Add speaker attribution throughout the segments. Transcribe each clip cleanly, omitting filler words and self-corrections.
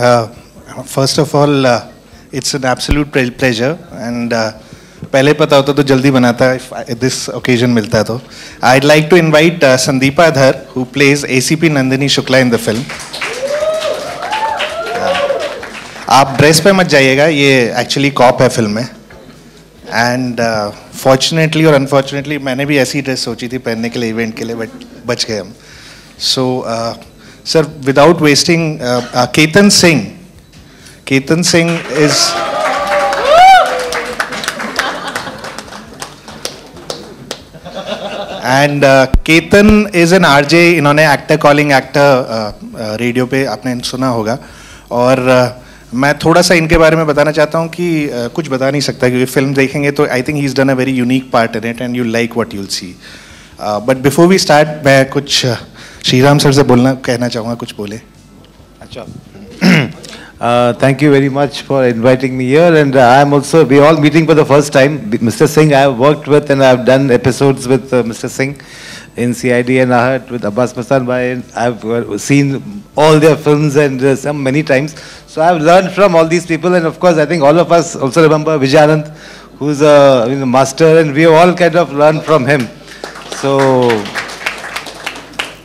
Speaker 1: First of all, it's an absolute pleasure, and पहले पता होता तो जल्दी बनाता if this occasion मिलता तो. I'd like to invite Sandeepa Adhar, who plays ACP Nandini Shukla in the film. आप ड्रेस पे मत जाइएगा, ये एक्चुअली कॉप है फिल्म में. एंड फॉर्चुनेटली और अनफॉर्चुनेटली मैंने भी ऐसी ड्रेस सोची थी पहनने के लिए इवेंट के लिए, बट बच गए हम. So sir, without wasting, Ketan Singh is and Ketan is an RJ. इन्होंने एक्टर कॉलिंग एक्टर रेडियो पे आपने सुना होगा. और मैं थोड़ा सा इनके बारे में बताना चाहता हूँ कि कुछ बता नहीं सकता क्योंकि फिल्म देखेंगे तो I think he is done a very unique part in it and you like what you'll see. But before we start, मैं कुछ श्रीराम सर से कहना चाहूँगा, कुछ बोले.
Speaker 2: अच्छा. Thank you very much for inviting me here, and I am also, we all meeting for the first time. Mr. Singh I have worked with and I have done episodes with Mr. Singh in CID and Ahat with Abbas Mastan Bhai, and I have seen all their films and some many times. So I have learned from all these people, and of course I think all of us also remember Vijay Anand, who's a master, and we all kind of learned from him. So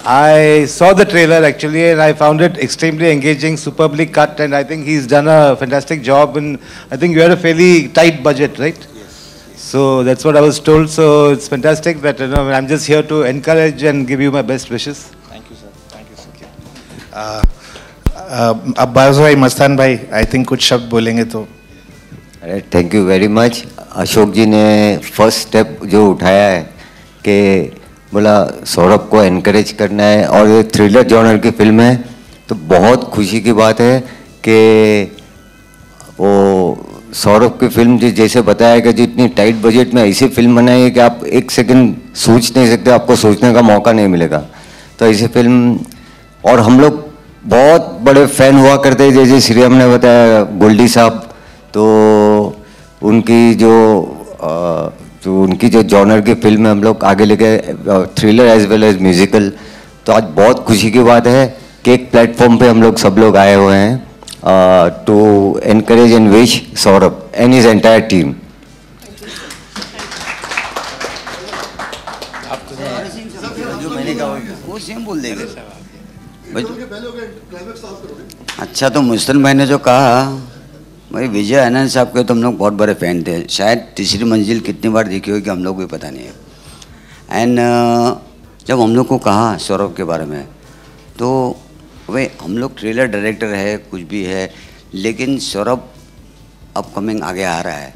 Speaker 2: I saw the trailer actually, and I found it extremely engaging, superbly cut, and I think he's done a fantastic job. And I think you had a fairly tight budget, right? Yes. So that's what I was told. So it's fantastic that I'm just here to encourage and give you my best wishes.
Speaker 1: Thank you, sir. Thank you, sir. Abbas भाई, मस्तान भाई, I think कुछ शब्द बोलेंगे तो.
Speaker 3: अरे thank you very much. Ashok ji ने first step जो उठाया है कि बोला सौरभ को एनकरेज करना है, और ये थ्रिलर जॉनर की फिल्म है, तो बहुत खुशी की बात है कि वो सौरभ की फिल्म जैसे बताया कि जितनी टाइट बजट में ऐसी फिल्म बनाई है कि आप एक सेकंड सोच नहीं सकते, आपको सोचने का मौका नहीं मिलेगा. तो ऐसी फिल्म, और हम लोग बहुत बड़े फैन हुआ करते हैं, जैसे श्रीराम ने बताया गोल्डी साहब, तो उनकी जो जॉनर की फिल्म है हम लोग आगे लेके, thriller as well as musical. तो आज बहुत खुशी की बात है कि एक प्लेटफॉर्म पे हम लोग सब लोग आए हुए हैं to encourage and wish Saurabh and his entire team.
Speaker 4: अच्छा, तो मुस्तान भाई ने जो कहा, भाई विजय आनंद साहब के तो हम लोग बहुत बड़े फ़ैन थे. शायद तीसरी मंजिल कितनी बार देखी होगी हम लोग को भी पता नहीं है. एंड जब हम लोग को कहा सौरभ के बारे में, तो भाई हम लोग ट्रेलर डायरेक्टर है, कुछ भी है, लेकिन सौरभ अपकमिंग आगे आ रहा है,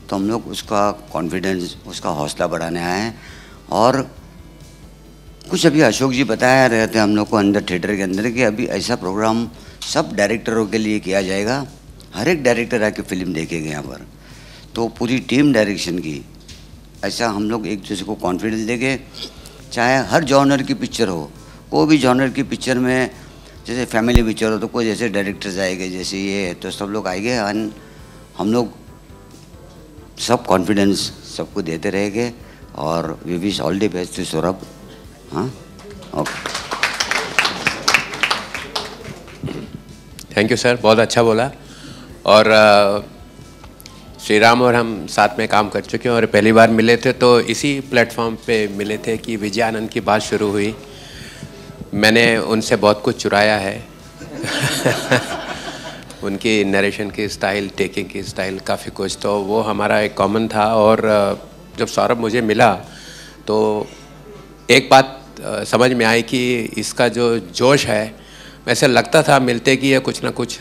Speaker 4: तो हम लोग उसका कॉन्फिडेंस, उसका हौसला बढ़ाने आए हैं. और कुछ अभी अशोक जी बताया रहे थे हम लोग को अंदर थिएटर के अंदर कि अभी ऐसा प्रोग्राम सब डायरेक्टरों के लिए किया जाएगा. हर एक डायरेक्टर आके फिल्म देखेगा यहाँ पर, तो पूरी टीम डायरेक्शन की, ऐसा हम लोग एक दूसरे को कॉन्फिडेंस देंगे. चाहे हर जॉनर की पिक्चर हो, कोई भी जॉनर की पिक्चर में, जैसे फैमिली पिक्चर हो तो कोई जैसे डायरेक्टर्स आएंगे, जैसे ये है तो सब लोग आएंगे, और हम लोग सब कॉन्फिडेंस सबको देते रहेंगे. और we wish all the best to Saurabh. हाँ, ओके.
Speaker 5: थैंक यू सर, बहुत अच्छा बोला. और श्रीराम और हम साथ में काम कर चुके हैं, और पहली बार मिले थे तो इसी प्लेटफॉर्म पे मिले थे कि विजय आनंद की बात शुरू हुई. मैंने उनसे बहुत कुछ चुराया है. उनकी नरेशन की स्टाइल, टेकिंग की स्टाइल, काफ़ी कुछ, तो वो हमारा एक कॉमन था. और जब सौरभ मुझे मिला तो एक बात समझ में आई कि इसका जो जोश है, वैसे लगता था मिलते कि ये कुछ ना कुछ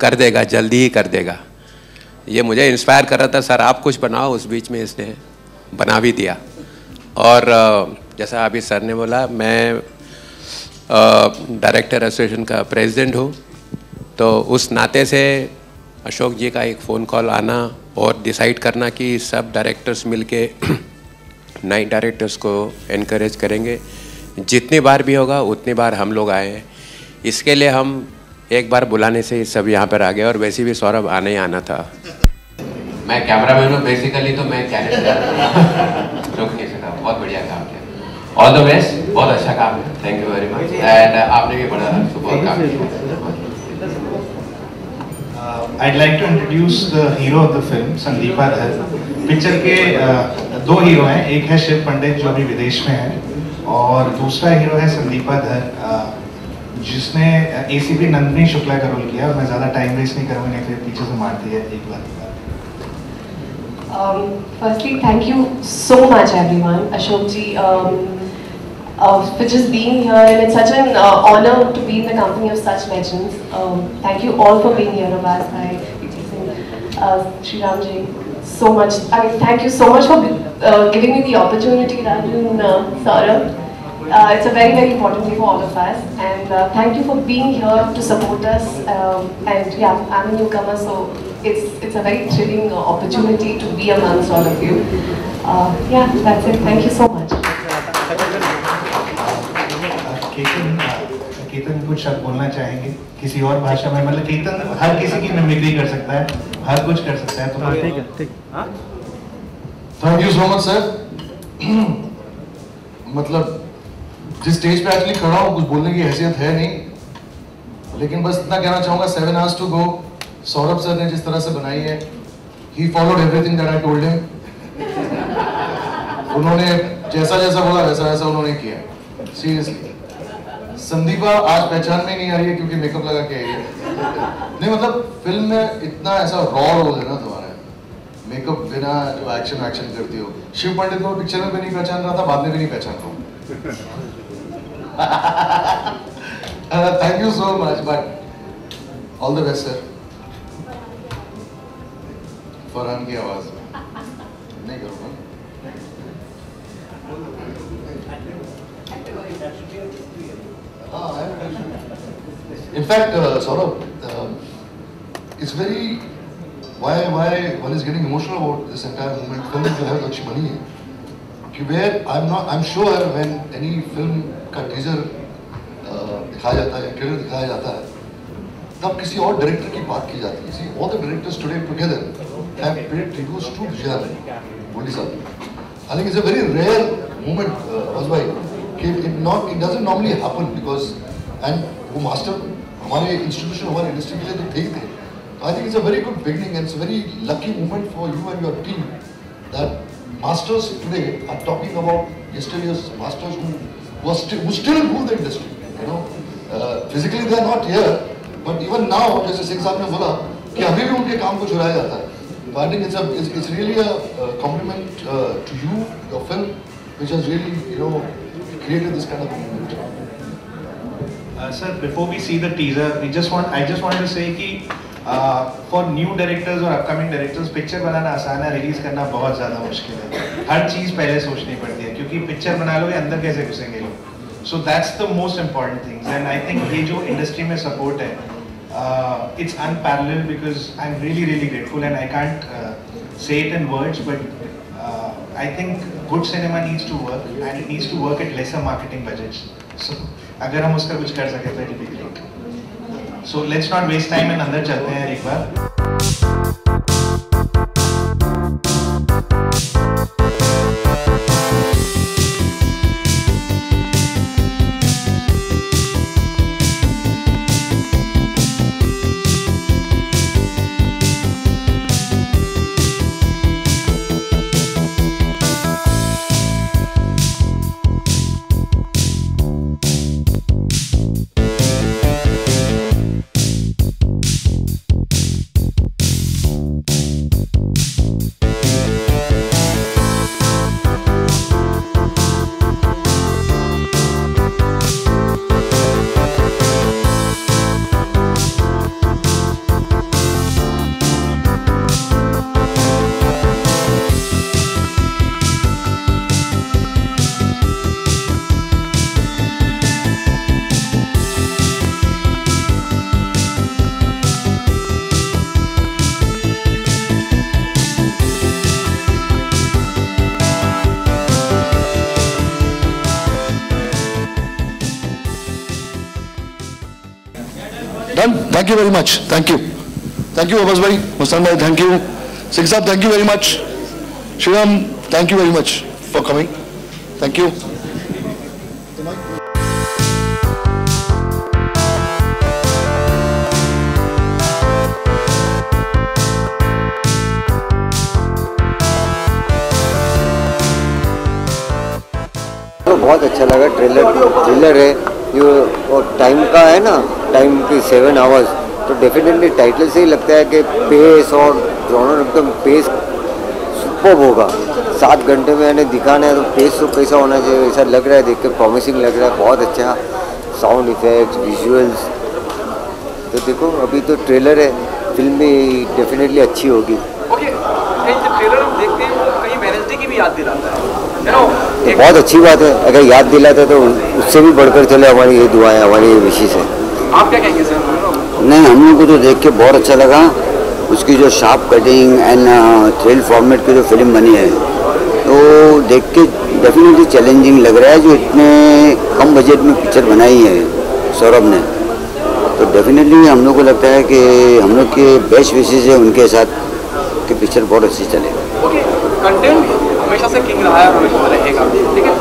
Speaker 5: कर देगा, जल्दी ही कर देगा. ये मुझे इंस्पायर कर रहा था, सर आप कुछ बनाओ. उस बीच में इसने बना भी दिया. और जैसा अभी सर ने बोला, मैं डायरेक्टर एसोसिएशन का प्रेसिडेंट हूँ, तो उस नाते से अशोक जी का एक फ़ोन कॉल आना और डिसाइड करना कि सब डायरेक्टर्स मिलके नए डायरेक्टर्स को एनकरेज करेंगे, जितनी बार भी होगा उतनी बार हम लोग आए हैं. इसके लिए हम एक बार बुलाने से सब यहाँ पर आ गए, और वैसे भी सौरभ आने ही आना था. मैं कैमरामैन हूँ बेसिकली, तो मैं कैरेक्टर जोक नहीं सका. बहुत बढ़िया काम किया. All the best. बहुत अच्छा काम है. Thank you very much. And आपने भी बड़ा सुपर काम किया.
Speaker 1: I'd like to introduce the hero of the film, Sandeepa धर. पिक्चर के दो हीरो हैं, एक है शिव पंडित जो अभी विदेश में है, और दूसरा हीरो है संदीपा धर जिसने ACP नंदिनी शुक्ला का रोल किया. मैं ज़्यादा टाइम वेस्ट नहीं करूँगा, नहीं तो पीछे से मारती है एक बार.
Speaker 6: Firstly, thank you so much everyone, Ashok ji, for just being here, and it's such an honor to be in the company of such legends. Thank you all for being here, Abbas bhai, Shri Ram ji, so much. I mean, thank you so much for giving me the opportunity, Raju and Saurabh. It's a very, very important day for all of us, and thank you for being here to support us. And yeah, I'm a newcomer, so it's a very thrilling opportunity to be amongst all of you. Yeah, that's it. Thank you so much.
Speaker 1: Ketan कुछ शब्द बोलना चाहेंगे किसी और भाषा में? मतलब केतन हर किसी की मिमिक्री कर सकता है, हर कुछ कर सकता है. तो ठीक है, ठीक.
Speaker 7: Thank you so much sir. मतलब जिस स्टेज पे एक्चुअली खड़ा हूँ कुछ बोलने की हैसियत है नहीं, लेकिन बस इतना कहना चाहूँगा 7 hours to go. Saurabh sir ने जिस तरह से बनाई है, he followed everything that I told him. उन्होंने जैसा जैसा बोला वैसा वैसा उन्होंने किया. सीरियसली संदीपा आज पहचान में नहीं आ रही है क्योंकि मेकअप लगा के आई है. नहीं मतलब फिल्म में इतना ऐसा रॉ रोल है ना तुम्हारा, मेकअप बिना जो एक्शन करती हो. शिव पंडित को पिक्चर में भी नहीं पहचान रहा था, बाद में भी नहीं पहचान रहा हूँ. Thank you so much, but all the best sir. Farhan की आवाज नहीं करूँगा. In fact, Saurabh, it's very why one is getting emotional about this entire movement. Film जो है अच्छी बनी है. कि where I'm sure when any film का teaser दिखाया जाता है, ट्रेलर दिखाया जाता है, तब किसी और डायरेक्टर की बात की जाती है. See, all the directors today together have paid tributes to Vijay Boli sir. I think it's a very rare moment, Azbhai, कि it doesn't normally happen because and वो master हमारे institution हमारे industry के लिए तो थे ही थे. I think it's a very good beginning and it's a very lucky moment for you and your team that masters today are talking about yesterday's masters who still rule the industry. You know, physically they are not here, but even now, जैसे सिंह साहब ने बोला कि अभी भी उनके काम को चुराया जाता है. So I think it's really a compliment to you, your film, which has really created this kind of movement.
Speaker 1: Sir, before we see the teaser, I just wanted to say कि for new directors और upcoming directors, picture बनाना आसान है, release करना बहुत ज़्यादा मुश्किल है. हर चीज़ पहले सोचनी पड़ती है क्योंकि पिक्चर बना लोगे अंदर कैसे घुसेंगे लोग. So that's the most important things, and I think ये जो industry में support है, it's unparalleled because I'm really grateful and I can't say it in words, but I think good cinema needs to work and it needs to work at lesser marketing budgets. So अगर हम उसका कुछ कर सके तो it'll be great. So let's not waste time and अंदर चलते हैं एक बार.
Speaker 7: Done. Thank you very much. Thank you. Thank you, Abbas bhai. Mustan bhai, thank you. Singh Saab, thank you very much. Shriram, thank you very much for coming. Thank you.
Speaker 3: बहुत अच्छा लगा। Thriller है जो, और time का है ना, time की 7 आवर्स, तो डेफिनेटली टाइटल से ही लगता है कि पेस और जॉनर एकदम पेस सुपर्ब होगा। 7 घंटे में यानी दिखाना है तो पेस तो कैसा होना चाहिए, ऐसा लग रहा है, देख के प्रॉमिसिंग लग रहा है, बहुत अच्छा साउंड इफेक्ट्स, विजुअल्स। तो देखो अभी तो ट्रेलर है, फिल्म भी डेफिनेटली अच्छी होगी।
Speaker 8: ओके, जब ट्रेलर हम देखते हैं वो कहीं वेडनेसडे की भी याद दिलाता है,
Speaker 3: तो बहुत अच्छी बात है, अगर याद दिलाता है तो उससे भी बढ़कर चले हमारी ये दुआएं, हमारी ये विशेष है।
Speaker 8: आप क्या कहेंगे सर?
Speaker 4: नहीं, हम लोग को तो देख के बहुत अच्छा लगा। उसकी जो sharp cutting and thrill format की जो फिल्म बनी है, तो देख के डेफिनेटली चैलेंजिंग लग रहा है। जो इतने कम बजट में पिक्चर बनाई है सौरभ ने, तो डेफिनेटली हम लोग को लगता है कि हम लोग के बेस्ट विशेष है उनके साथ कि पिक्चर बहुत अच्छी चले।
Speaker 8: ओके, कंटेंट हमेशा से किंग रहा है और हमेशा रहेगा, लेकिन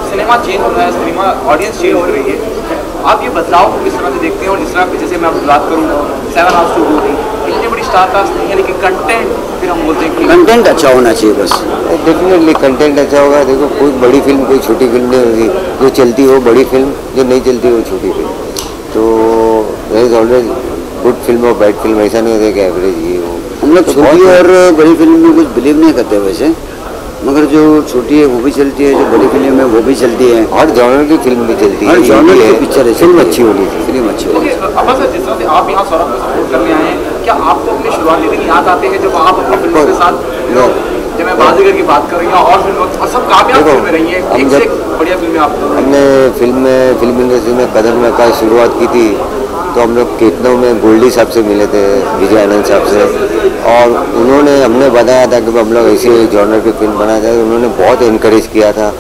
Speaker 8: सिनेमा चेंज हो रहा है, सिनेमा ऑडियंस चेंज हो रही है। आप ये बदलाव को किस तरह से देखते हैं? और जिस तरह पे जैसे मैं आपको बात करूँ 7 Hours to Go, इतनी बड़ी स्टार कास्ट नहीं है, लेकिन कंटेंट फिर हम बोलते हैं कि
Speaker 4: कंटेंट अच्छा होना चाहिए बस।
Speaker 3: डेफिनेटली कंटेंट अच्छा होगा। देखो कोई बड़ी फिल्म कोई छोटी फिल्म नहीं होगी, जो चलती हो बड़ी फिल्म, जो नहीं चलती हो छोटी फिल्म। तो there is always good film और बैड फिल्म, ऐसा नहीं होता कि एवरेज ये हो।
Speaker 4: हम लोग छोटी और बड़ी फिल्म में कुछ बिलीव नहीं करते वैसे, मगर जो छोटी है वो भी चलती है, जो बड़ी फिल्म है वो भी चलती है।
Speaker 3: हर जॉनर की फिल्म भी चलती है,
Speaker 4: हर जॉनर की पिक्चर है,
Speaker 3: फिल्म अच्छी होनी चाहिए।
Speaker 4: फिल्म अच्छी होनी चाहिए।
Speaker 8: अब सर जिस तरह से आप यहाँ सौरभ को सपोर्ट करने आए हैं, क्या आपको अपने शुरुआती दिन याद आते हैं जब आप अपनी फिल्मों के साथ, जब मैं बाजीगर की बात कर रही हूँ और फिल्मों और सब कामयाब फिल्में रही हैं, एक से एक बढ़िया फिल्में आप
Speaker 3: हमने फिल्म इंडस्ट्री में कदम रखा, शुरुआत की थी, तो हम लोग केतनों में गोल्डी साहब से मिले थे, विजय आनंद साहब से, और उन्होंने हमने बताया था कि हम लोग ऐसे जॉनर की फिल्म बनाया था, उन्होंने बहुत इनकरेज किया था।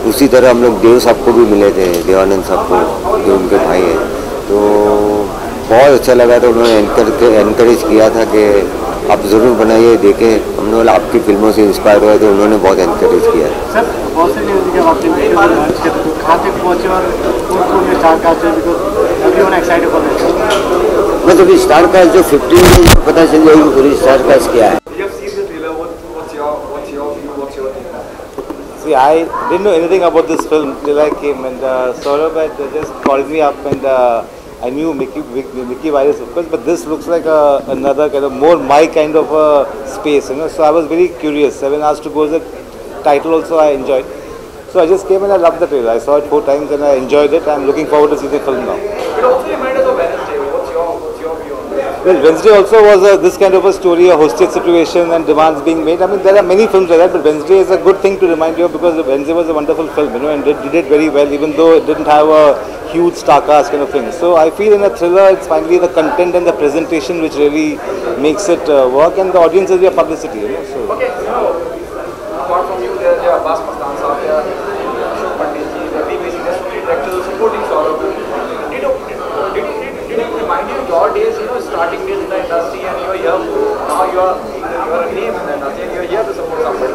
Speaker 3: उसी तरह हम लोग देव साहब को भी मिले थे, देवानंद साहब को, जो उनके भाई हैं, तो बहुत अच्छा लगा था। उन्होंने इनकरेज किया था कि आप ज़रूर बनाइए, देखें। हमने बोला आपकी फिल्मों से इंस्पायर हुए, तो उन्होंने बहुत इनकरेज किया।
Speaker 9: सर बहुत सारी न्यूज़ जब आपने कहाँ तक पहुँचे और कौन में स्टार कास्ट है, because everyone excited for this.
Speaker 4: बस अभी स्टार कास्ट जो 15 डेज में पता चल जाएगी पूरी स्टार कास्ट क्या है।
Speaker 2: See, I didn't know anything about this film till I came, and Saurabh had just called me up, and I knew Mickey Virus, of course, but this looks like another kind of more my kind of a space, you know. So I was very curious. 7 Hours to Go is a title also I enjoyed. So I just came and I loved the trailer. I saw it 4 times and I enjoyed it. I'm looking forward to see the film now.
Speaker 8: It also reminds us of Wednesday. What's your view on that?
Speaker 2: Well, Wednesday also was this kind of a story, a hostage situation and demands being made. I mean, there are many films like that, but Wednesday is a good thing to remind you of, because Wednesday was a wonderful film, you know, and it did it very well, even though it didn't have a huge star cast kind of thing. So I feel in a thriller, it's finally the content and the presentation which really makes it work, and the audience is your publicity, you know. So.
Speaker 8: Okay, apart from you, there are Abbas Mastan Saab, there are Ashok Pandit ji, there are BBC, there are so many directors supporting Saurabh. Did it remind you of your days, you know, starting days in the industry, and you're here, now you're a name in the industry, and you're here to support somebody?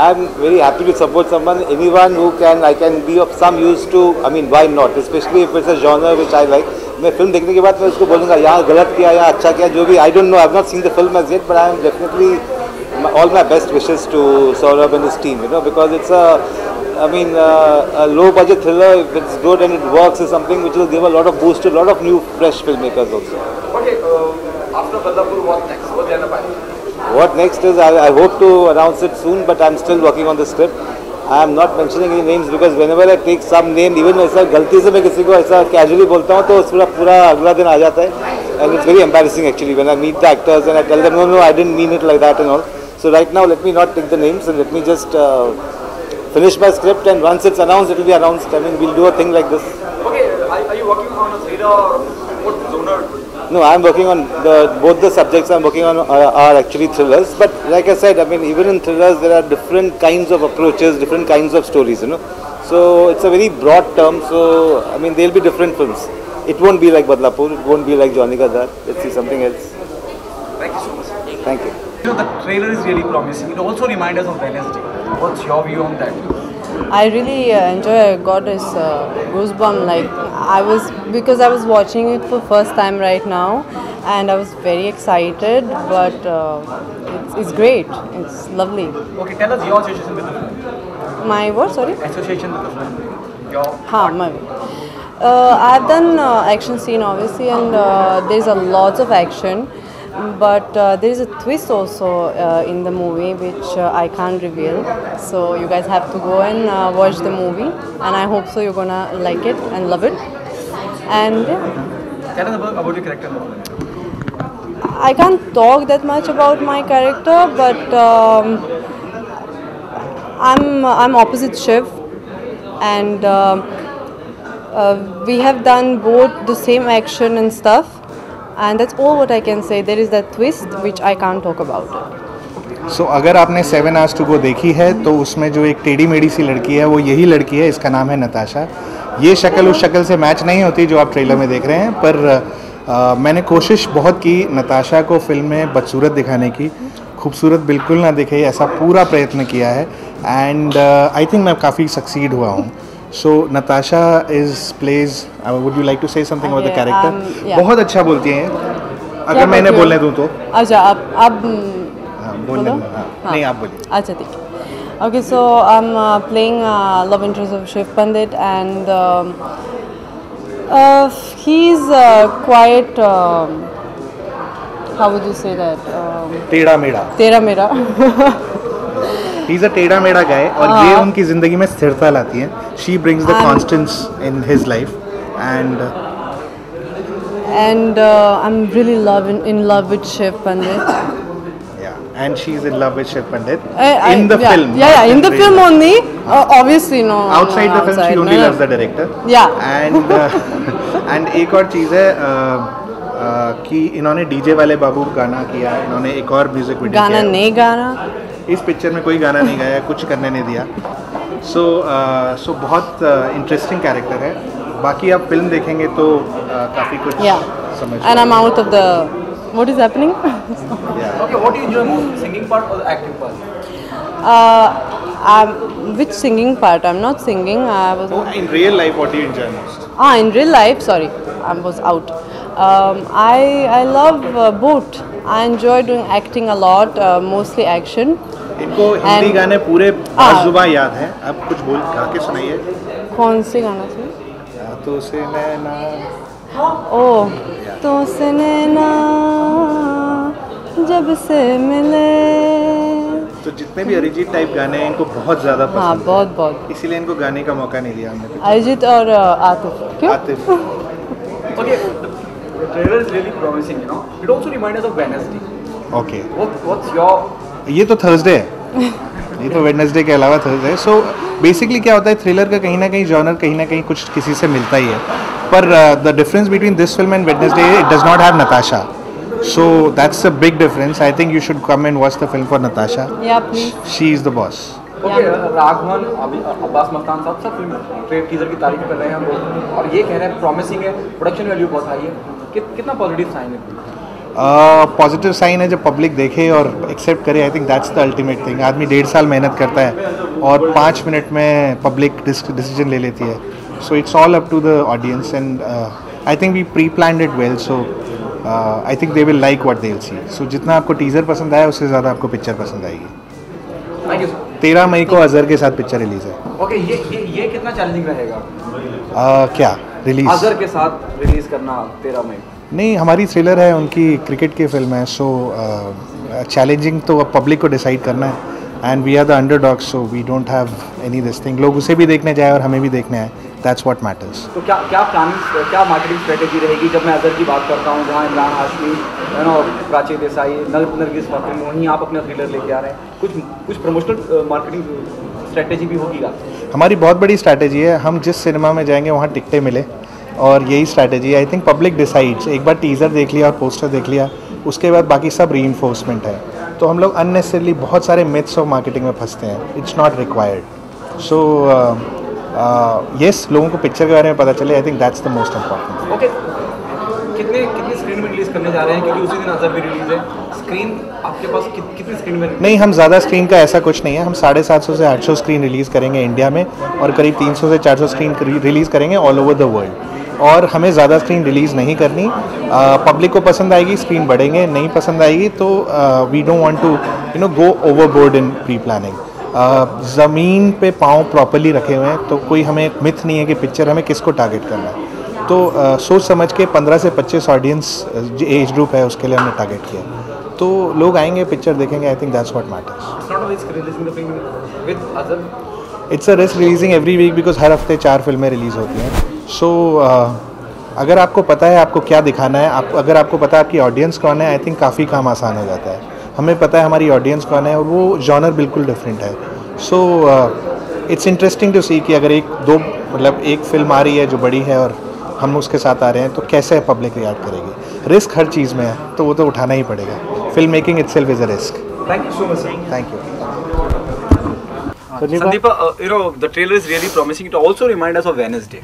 Speaker 2: I'm very happy to support someone, anyone who can, I can be of some use to, I mean, why not, especially if it's a genre which I like. मैं film देखने के बाद मैं उसको बोलूँगा यहाँ गलत किया या अच्छा किया, जो भी, I don't know, I've not seen the film as yet, but I am definitely all my best wishes to Saurabh and his team, you know, because it's a low budget thriller. If it's good and it works, is something which will give a lot of boost to a lot of new fresh filmmakers also.
Speaker 8: Okay, after Badlapur, what next? What's the other?
Speaker 2: What next is, I hope to announce it soon, but I'm still working on the script. I am not mentioning any names because whenever I take some name, even ऐसा गलती से मैं किसी को ऐसा casually बोलता हूँ तो पूरा अगला दिन आ जाता है, and it's very embarrassing actually when I meet the actors and I tell them no, I didn't mean it like that and all. So right now let me not take the names and let me just finish my script, and once it's announced, it will be announced. I mean, we'll do a thing like this.
Speaker 8: Okay, are you working on a thriller or what genre?
Speaker 2: No, I'm working on both the subjects I'm working on are actually thrillers. But like I said, I mean, even in thrillers, there are different kinds of approaches, different kinds of stories, you know. So it's a very broad term. So, I mean, there'll be different films. It won't be like Badlapur. It won't be like Johnny Ka Dar. Let's see something else.
Speaker 8: Thank you so much.
Speaker 2: Thank you.
Speaker 8: You know, the trailer is really promising. It also reminds us of Wednesday. What's your view on that?
Speaker 10: I really enjoy. I got this goosebump. Like because I was watching it for first time right now, and I was very excited. But it's great. It's lovely.
Speaker 8: Okay, tell us your situation with the film.
Speaker 10: My what? Sorry.
Speaker 8: Association with the film. Your
Speaker 10: Haan, I've done action scene obviously, and there's a lots of action, but there's a twist also in the movie which I can't reveal. So you guys have to go and watch the movie, and I hope so you're gonna like it and love it. And
Speaker 8: tell us about your character in the film.
Speaker 10: I can't talk that much about my character, but I'm opposite Shiv, and we have done both the same action and stuff, and that's all what I can say. There is that twist which I can't talk about.
Speaker 1: So अगर आपने 7 Hours to Go देखी है तो उसमें जो एक टेढ़ी मेढ़ी सी लड़की है वो यही लड़की है, इसका नाम है नताशा। ये शक्ल उस शक्ल से मैच नहीं होती जो आप ट्रेलर में देख रहे हैं, पर मैंने कोशिश बहुत की नताशा को फिल्म में बदसूरत दिखाने की, खूबसूरत बिल्कुल ना दिखे ऐसा पूरा प्रयत्न किया है, एंड आई थिंक मैं काफ़ी सक्सीड हुआ हूँ। सो Natasha plays would you like to say something about the character? बहुत अच्छा बोलती हैं, अगर मैं इन्हें बोलने दूँ तो।
Speaker 10: अच्छा आप
Speaker 1: बोलने दूँ, नहीं आप बोलिए।
Speaker 10: अच्छा ठीक है। Okay, so I'm playing love interest of Shiv Pandit, and he's quite how would you say that?
Speaker 1: टेढ़ा मेढ़ा।
Speaker 10: तेरा मेरा।
Speaker 1: He's a टेढ़ा मेढ़ा guy, और ये उनकी ज़िंदगी में स्थिरता लाती है। She brings the constants in his life, and
Speaker 10: I'm really in love with Shiv Pandit.
Speaker 1: And she's in love with Shiv Pandit
Speaker 10: in
Speaker 1: the film.
Speaker 10: Yeah, in the film only. Obviously, no.
Speaker 1: Outside the film, she only loves the director.
Speaker 10: Yeah.
Speaker 1: And एक और चीज़ है कि इन्होंने DJ वाले बाबू गाना किया, इन्होंने एक और म्यूजिक वीडियो
Speaker 10: गाना नहीं गाना,
Speaker 1: इस पिक्चर में कोई गाना नहीं गाया, कुछ करने नहीं दिया। सो बहुत इंटरेस्टिंग कैरेक्टर है। बाकी आप फिल्म देखेंगे तो काफ़ी कुछ समझ।
Speaker 10: And I'm out of the what is happening?
Speaker 8: Okay, what do you enjoy most, singing part or the acting part?
Speaker 10: Which singing part? I'm not singing. I was.
Speaker 1: In real life, what do you enjoy most?
Speaker 10: In real life, sorry, I was out. I love both. I enjoy doing acting a lot, mostly action.
Speaker 1: इनको हिंदी गाने पूरे बाजुबां याद हैं, अब कुछ बोल गा के सुनाइए।
Speaker 10: कौन से गाना से?
Speaker 1: तो से नैना।
Speaker 10: ओह, तो से नैना जब से मिले।
Speaker 1: तो जितने भी अरिजीत टाइप गाने हैं इनको बहुत ज़्यादा पसंद।
Speaker 10: हाँ, बहुत।
Speaker 1: इसीलिए इनको गाने का मौका नहीं दिया हमने।
Speaker 10: अरिजीत और आतिफ। क्यों?
Speaker 1: Atif.
Speaker 8: Okay, the trailer is really promising, you know. It also reminds us of Wednesday.
Speaker 1: Okay.
Speaker 8: What's your?
Speaker 1: ये तो थर्सडे है, ये तो वेडनेसडे के अलावा थर्सडे है। सो बेसिकली क्या होता है, थ्रिलर का कहीं ना कहीं जॉनर कहीं ना कहीं कुछ किसी से मिलता ही है, पर the difference between this film and Wednesday it does not have Natasha, so that's a big difference. I think you should come and watch the film for Natasha. She is the boss.
Speaker 8: Okay, Raghavan Abbas Mastan साहब सब film teaser की तारीफ कर रहे हैं हम लोग, और ये कह रहे हैं प्रॉमिसिंग है, प्रोडक्शन वैल्यू बहुत हाई है। कितना पॉजिटिव साइन है?
Speaker 1: पॉजिटिव साइन है जब पब्लिक देखे और एक्सेप्ट करे। आई think that's the ultimate thing. आदमी 1.5 साल मेहनत करता है और 5 मिनट में पब्लिक डिसीजन ले लेती है। So it's all up to the audience, and I think we pre planned it well, so I think they will like what they will see. So जितना आपको टीजर पसंद आया उससे ज़्यादा आपको पिक्चर पसंद आएगी।
Speaker 8: Thank you.
Speaker 1: 13 मई को अजहर के साथ पिक्चर रिलीज है।
Speaker 8: ओके, ये कितना चैलेंजिंग रहेगा?
Speaker 1: क्या रिलीज?
Speaker 8: अजहर के साथ रिलीज करना 13 मई?
Speaker 1: नहीं, हमारी थ्रिलर है, उनकी क्रिकेट की फिल्म है, सो चैलेंजिंग तो अब पब्लिक को डिसाइड करना है, and we are the underdogs, so we don't have any this thing. लोग उसे भी देखने जाए और हमें भी देखने आए, दैट्स व्हाट मैटर्स।
Speaker 8: तो क्या प्लानिंग, क्या मार्केटिंग स्ट्रेटेजी रहेगी? जब मैं अजहर की बात करता हूँ, जहाँ इमरान हाशमी, है ना, प्राची देसाई, नरगिस फातिमा, वहीं आप अपना थ्रिलर लेके आ रहे हैं, कुछ प्रमोशनल मार्केटिंग स्ट्रेटेजी भी होगी?
Speaker 1: हमारी बहुत बड़ी स्ट्रैटेजी है, हम जिस सिनेमा में जाएंगे वहाँ टिकटें मिले, और यही स्ट्रैटेजी है। I think public decides. एक बार टीज़र देख लिया और पोस्टर देख लिया, उसके बाद बाकी सब रीइंफोर्समेंट है। तो हम लोग अननेसेसरली बहुत सारे मिथ्स ऑफ मार्केटिंग में फंसते हैं। It's not required. So yes, लोगों को पिक्चर के बारे में पता चले। आई think that's the most important.
Speaker 8: Okay, कितनी स्क्रीन में रिलीज करने जा रहे हैं? क्योंकि उसी दिन अजहर भी रिलीज है। स्क्रीन आपके पास कितनी स्क्रीन में?
Speaker 1: नहीं, हम ज़्यादा स्क्रीन का ऐसा कुछ नहीं है। हम 750 से 800 स्क्रीन रिलीज़ करेंगे इंडिया में, और करीब 300 से 400 स्क्रीन रिलीज़ करेंगे ऑल ओवर द वर्ल्ड। और हमें ज़्यादा स्क्रीन रिलीज़ नहीं करनी। पब्लिक को पसंद आएगी, स्क्रीन बढ़ेंगे, नहीं पसंद आएगी तो we don't want to go overboard in pre planning. ज़मीन पे पाँव प्रॉपरली रखे हुए हैं, तो कोई हमें मिथ नहीं है कि पिक्चर हमें किसको टारगेट करना है। तो सोच समझ के 15 से 25 ऑडियंस जो एज ग्रुप है उसके लिए हमने टारगेट किया, तो लोग आएंगे पिक्चर देखेंगे। I think that's what matters. It's a risk releasing every week because हर हफ्ते 4 फिल्में रिलीज़ होती हैं। सो अगर आपको पता है आपको क्या दिखाना है, अगर आपको पता है आपकी ऑडियंस कौन है, आई थिंक काफ़ी काम आसान हो जाता है। हमें पता है हमारी ऑडियंस कौन है और वो जॉनर बिल्कुल डिफरेंट है। सो इट्स इंटरेस्टिंग टू सी कि अगर एक फिल्म आ रही है जो बड़ी है और हम उसके साथ आ रहे हैं, तो कैसे पब्लिक रिएक्ट करेगी। रिस्क हर चीज़ में है, तो वो तो उठाना ही पड़ेगा। Film making itself is a risk.
Speaker 8: Thank you so much, sir.
Speaker 1: Thank you.
Speaker 8: Sandeepa, the trailer is really promising. It also reminds us of Wednesday.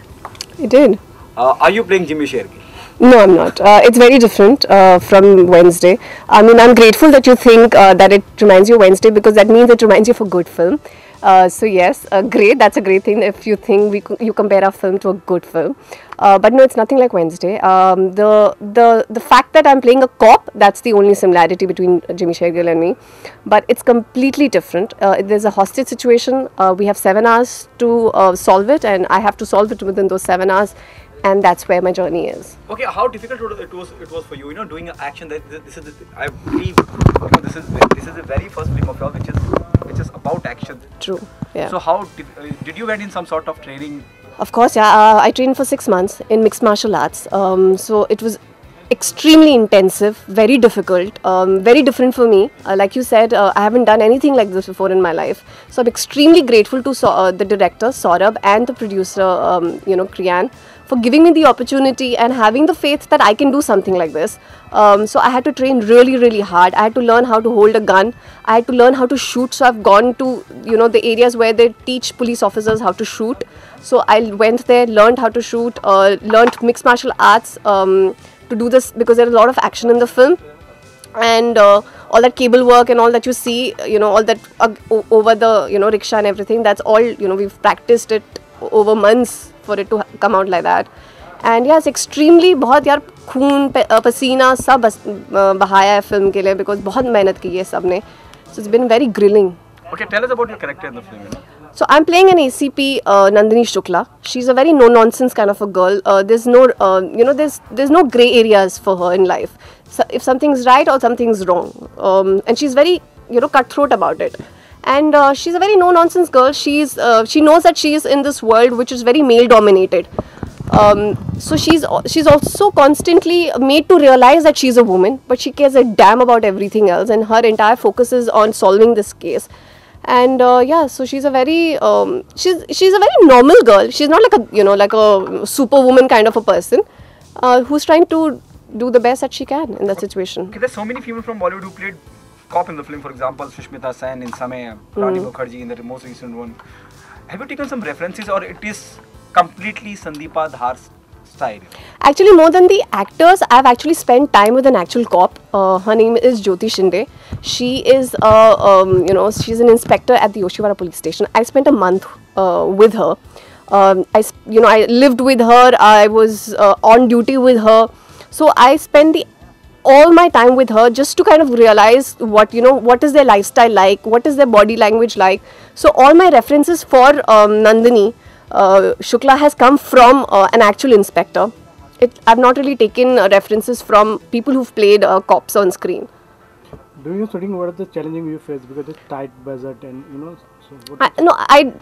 Speaker 6: It did.
Speaker 8: Are you playing Jimmy Shergill?
Speaker 6: No, I'm not. It's very different from Wednesday. I mean, I'm grateful that you think that it reminds you of Wednesday, because that means it reminds you of a good film. So yes, great. That's a great thing if you think you compare our film to a good film. But no, it's nothing like Wednesday. The fact that I'm playing a cop, that's the only similarity between Jimmy Shergill and me. But it's completely different. There's a hostage situation. We have 7 hours to solve it, and I have to solve it within those 7 hours. And that's where my journey is.
Speaker 8: Okay, how difficult it was for you, doing an action. I believe, this is the very first film of yours which is about action.
Speaker 6: True. Yeah.
Speaker 8: So how did you went in some sort of training?
Speaker 6: Of course, yeah. I trained for 6 months in mixed martial arts. So it was extremely intensive, very difficult, very different for me. Like you said, I haven't done anything like this before in my life. So I'm extremely grateful to the director, Saurabh, and the producer, Kriyan, for giving me the opportunity and having the faith that I can do something like this. So I had to train really, really hard. I had to learn how to hold a gun. I had to learn how to shoot. So I've gone to, the areas where they teach police officers how to shoot. So I went there, learned how to shoot, learned mixed martial arts to do this, because there's a lot of action in the film. And all that cable work and all that you see, all that over the, rickshaw and everything, that's all, we've practiced it over months for it to come out like that. And yes, extremely, बहुत यार खून पसीना सब बहाया है film के लिए, because बहुत मेहनत की है सब ने. So it's been very grilling.
Speaker 8: Okay, tell us about your character in the film.
Speaker 6: So I'm playing an ACP, Nandini Shukla. She's a very no-nonsense kind of a girl. There's no, there's no grey areas for her in life. So if something's right or something's wrong, and she's very, cutthroat about it. And she's a very no-nonsense girl. She knows that she is in this world which is very male-dominated. So she's also constantly made to realize that she's a woman, but she cares a damn about everything else, and her entire focus is on solving this case. And so she's a very she's a very normal girl. She's not like a superwoman kind of a person who's trying to do the best that she can in that situation.
Speaker 8: Okay, there's so many females from Bollywood who played cop in the film. For example, Sushmita Sen in Samay, Rani Mukherjee in the most recent one. Have you taken some references, or it is completely Sandeepa Dhar's style?
Speaker 6: Actually, more than the actors, I've actually spent time with an actual cop. Her name is Jyoti Shinde. She is, she's an inspector at the Yoshiwara police station. I spent a month with her. I lived with her. I was on duty with her. So I spent all my time with her just to kind of realize what is their lifestyle like, what is their body language like. So all my references for Nandini Shukla has come from an actual inspector. I've not really taken references from people who've played cops on screen.
Speaker 9: During your shooting, what are the challenges you face, because it's tight budget and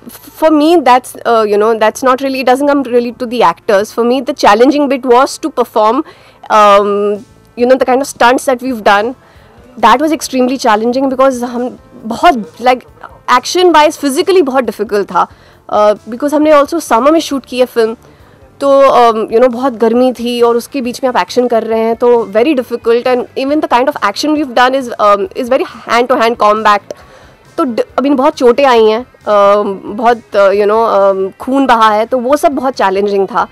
Speaker 6: for me that's that's not really, it doesn't come really to the actors. For me the challenging bit was to perform the kind of stunts that we've done. That was extremely challenging because हम बहुत like action wise physically बहुत difficult था, because हमने also summer में shoot की है film, तो बहुत गर्मी थी और उसके बीच में आप एक्शन कर रहे हैं, तो very difficult. And even the kind of action we've done is very hand to hand combat. तो अभी बहुत चोटें आई हैं, बहुत खून बहा है, तो वो सब बहुत चैलेंजिंग था.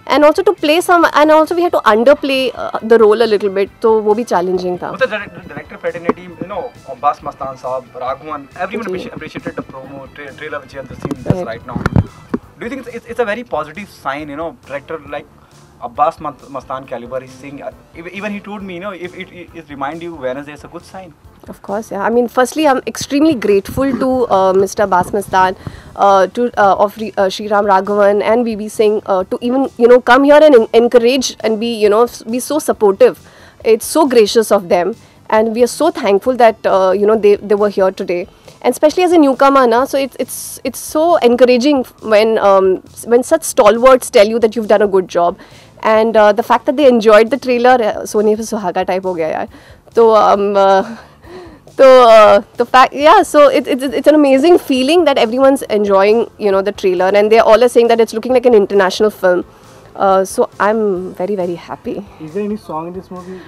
Speaker 6: And also to play and also we had to underplay the role a little bit, तो वो भी challenging था.
Speaker 8: The director fraternity, Abbas Mastan Saab, Raghuvan, everyone appreciated the promo trailer which you have seen this right now. Do you think it's a very positive sign, director like Abbas Mastan caliber. He's saying, even he told me, you know, if it remind you Wednesday, it's a good sign.
Speaker 6: Of course, yeah. I mean, firstly, I'm extremely grateful to Mr. Abbas Mastan, of Sriram Raghavan and BB Singh to even, you know, come here and encourage and be, you know, be so supportive. It's so gracious of them, and we are so thankful that you know, they were here today. And especially as a newcomer, na, so it's so encouraging when such stalwarts tell you that you've done a good job. And the fact that they enjoyed the trailer, Sone pe Suhaga type ho gaya yaar. So the fact, yeah, so it's an amazing feeling that everyone's enjoying, you know, the trailer, and they all are saying that it's looking like an international film. So I'm very, very happy.
Speaker 9: Is there any song in this movie?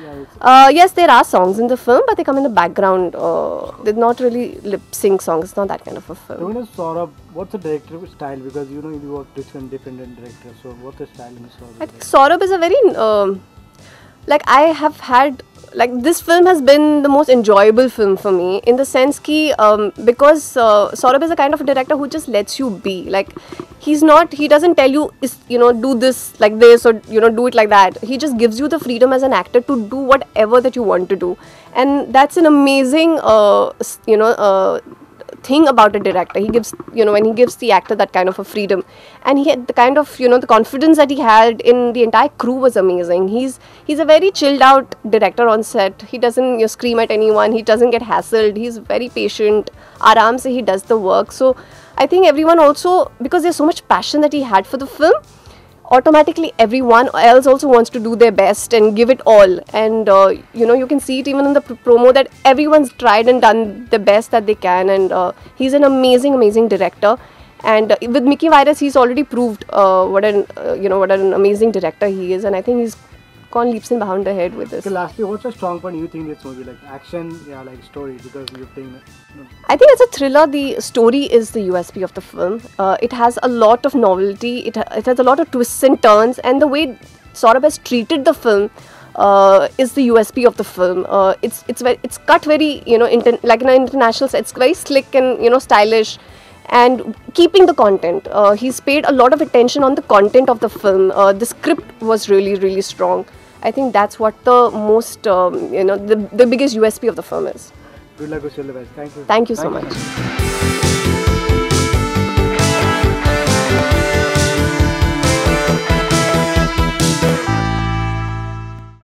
Speaker 6: Yes, there are songs in the film, but they come in the background. They're not really lip sync songs. It's not that kind of a film.
Speaker 9: Saurabh, what's the director style? Because you know you work different directors. So what's the style in Saurabh?
Speaker 6: I think Saurabh is a very like, I have had, like, this film has been the most enjoyable film for me, in the sense ki because Saurabh is a kind of a director who just lets you be. Like, he doesn't tell you, you know, do this like this, or, you know, do it like that. He just gives you the freedom as an actor to do whatever that you want to do, and that's an amazing you know, thing about a director. He gives, you know, when he gives the actor that kind of a freedom, and he had the kind of, you know, the confidence that he had in the entire crew was amazing. He's a very chilled out director on set. He doesn't, you know, scream at anyone. He doesn't get hassled. He's very patient. Aram se he does the work. So I think everyone also, because there's so much passion that he had for the film, automatically everyone else also wants to do their best and give it all. And you know, you can see it even in the promo that everyone's tried and done the best that they can. And he's an amazing director. And with Mickey Virus, he's already proved what an amazing director he is. And I think he's gone leaps and bounds ahead with this.
Speaker 9: So lastly, what's a strong point you think this movie, like action, yeah, like story, because you're playing
Speaker 6: I think as a thriller, the story is the USP of the film. It has a lot of novelty. It has a lot of twists and turns, and the way Saurabh has treated the film is the USP of the film. It's cut very, you know, like in an international sense. It's very slick and, you know, stylish, and keeping the content. He's paid a lot of attention on the content of the film. The script was really strong. I think that's what the most, you know, the biggest USP of the film is.
Speaker 9: Good luck with all the best. Thank you.
Speaker 6: Thank you so much.